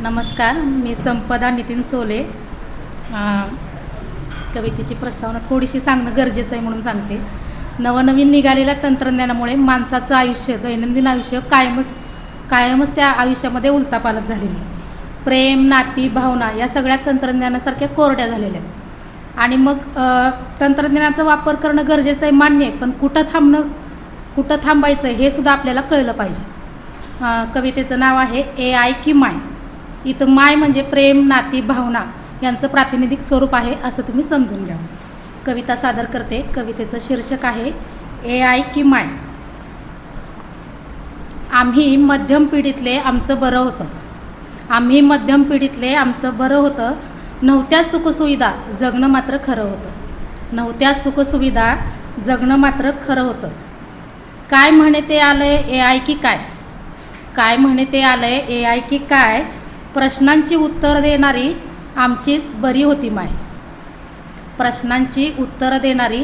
नमस्कार, मी संपदा नितीन सोले. कवितेची प्रस्तावना थोडीशी सांगणं गरजेचं आहे म्हणून सांगते. नवनवीन निघालेल्या तंत्रज्ञानामुळे माणसाचं आयुष्य, दैनंदिन आयुष्य कायमच त्या आयुष्यामध्ये उलथापालथ झालेली आहे. प्रेम, नाती, भावना या सगळ्या तंत्रज्ञानासारख्या कोरड्या झालेल्या आहेत. आणि मग तंत्रज्ञानाचा वापर करणं गरजेचं आहे, मान्य आहे, पण कुठं थांबायचं हे सुद्धा आपल्याला कळलं पाहिजे. कवितेचं नाव आहे AI की माय. इथं माय म्हणजे प्रेम, नाती, भावना यांचं प्रातिनिधिक स्वरूप आहे असं तुम्ही समजून घ्या. कविता सादर करते. कवितेचं शीर्षक आहे AI की माय. आम्ही मध्यम पिढीतले आमचं बरं होतं. आम्ही मध्यम पिढीतले आमचं बरं होतं. नव्हत्या सुखसुविधा जगणं मात्र खरं होतं. नव्हत्या सुखसुविधा जगणं मात्र खरं होतं. काय म्हणे ते आलंय AI की काय. काय म्हणे ते आलंय AI की काय. प्रश्नांची उत्तरं देणारी आमचीच बरी होती माय. प्रश्नांची उत्तरं देणारी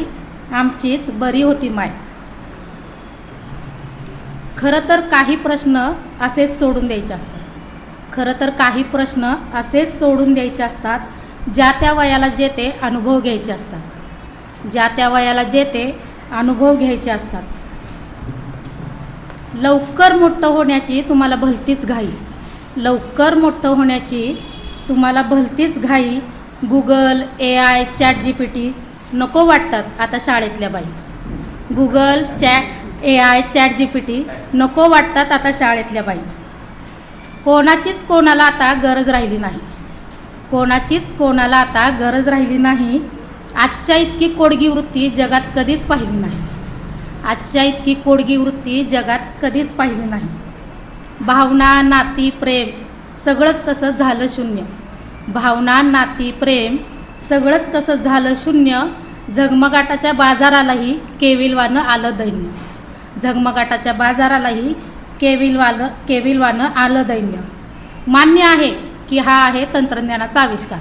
आमचीच बरी होती माय. खरं तर काही प्रश्न असेच सोडून द्यायचे असतात. खरं तर काही प्रश्न असेच सोडून द्यायचे असतात. ज्या त्या वयाला जे ते अनुभव घ्यायचे असतात. ज्या त्या वयाला जे ते अनुभव घ्यायचे असतात. लवकर मोठं होण्याची तुम्हाला भलतीच घाई. लवकर मोठं होण्याची तुम्हाला भलतीच घाई. गुगल, AI, ChatGPT नको वाटतात आता शाळेतल्या बाई. गुगल, AI, ChatGPT नको वाटतात आता शाळेतल्या बाई. कोणाचीच कोणाला आता गरज राहिली नाही. कोणाचीच कोणाला आता गरज राहिली नाही. आजच्या इतकी कोडगी वृत्ती जगात कधीच पाहिली नाही. आजच्या इतकी कोडगी वृत्ती जगात कधीच पाहिली नाही. भावना, नाती, प्रेम सगळंच कसं झालं शून्य. भावना, नाती, प्रेम सगळंच कसं झालं शून्य. झगमगाटाच्या बाजारालाही केविलवानं आलं दैन्य. झगमगाटाच्या बाजारालाही केविलवानं आलं दैन्य. मान्य आहे की हा आहे तंत्रज्ञानाचा आविष्कार.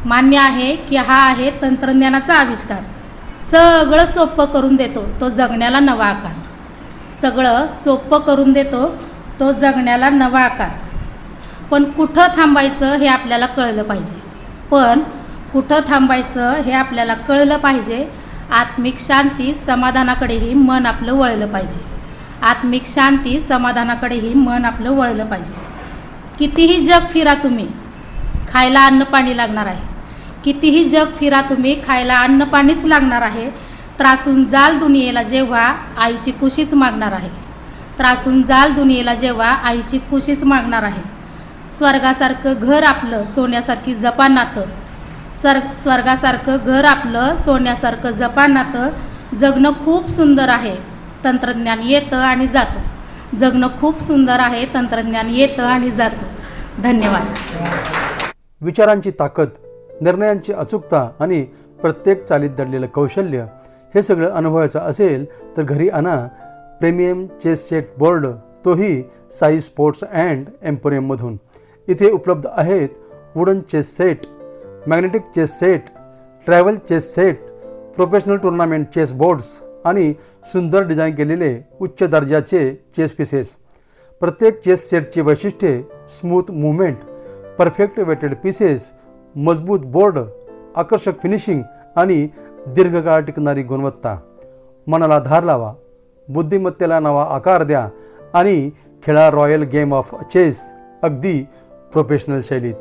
मान्य आहे की हा आहे तंत्रज्ञानाचा आविष्कार. सगळं सोपं करून देतो तो जगण्याला नवा आकार. सगळं सोपं करून देतो तो जगण्याला नवा आकार. पण कुठं थांबायचं हे आपल्याला कळलं पाहिजे. पण कुठं थांबायचं हे आपल्याला कळलं पाहिजे. आत्मिक शांती समाधानाकडेही मन आपलं वळलं पाहिजे. आत्मिक शांती समाधानाकडेही मन आपलं वळलं पाहिजे. कितीही जग फिरा तुम्ही खायला अन्न पाणी लागणार आहे. कितीही जग फिरा तुम्ही खायला अन्न पाणीच लागणार आहे. त्रासून जाल दुनियेला जेव्हा आईची कुशीच मागणार आहे. त्रासून जाल दुनियेला जेव्हा आईची कुशीच मागणार आहे. स्वर्गासारखं घर आपलं सोन्यासारखी जपा नातं. स्वर्गासारखं घर आपलं सोन्यासारखं जपा नातं. जगणं खूप सुंदर आहे, तंत्रज्ञान येतं आणि जातं. जगणं खूप सुंदर आहे, तंत्रज्ञान येतं आणि जातं. धन्यवाद. विचारांची ताकद, निर्णयांची अचूकता आणि प्रत्येक चालीत दडलेलं कौशल्य हे सगळं अनुभवायचं असेल तर घरी आणा प्रीमियम चेस सेट बोर्ड, तोही साई स्पोर्ट्स अँड एम्पोरियममधून. इथे उपलब्ध आहेत wooden chess set, magnetic chess set, travel chess set, professional tournament chess boards आणि सुंदर डिझाईन केलेले उच्च दर्जाचे चेस पीसेस. प्रत्येक चेस सेटची वैशिष्ट्ये smooth movement, perfect weighted pieces, मजबूत बोर्ड, आकर्षक फिनिशिंग आणि दीर्घकाळ टिकणारी गुणवत्ता. मनाला धार लावा, बुद्धिमत्तेला नवा आकार द्या आणि खेळा रॉयल गेम ऑफ चेस अगदी प्रोफेशनल शैलीत.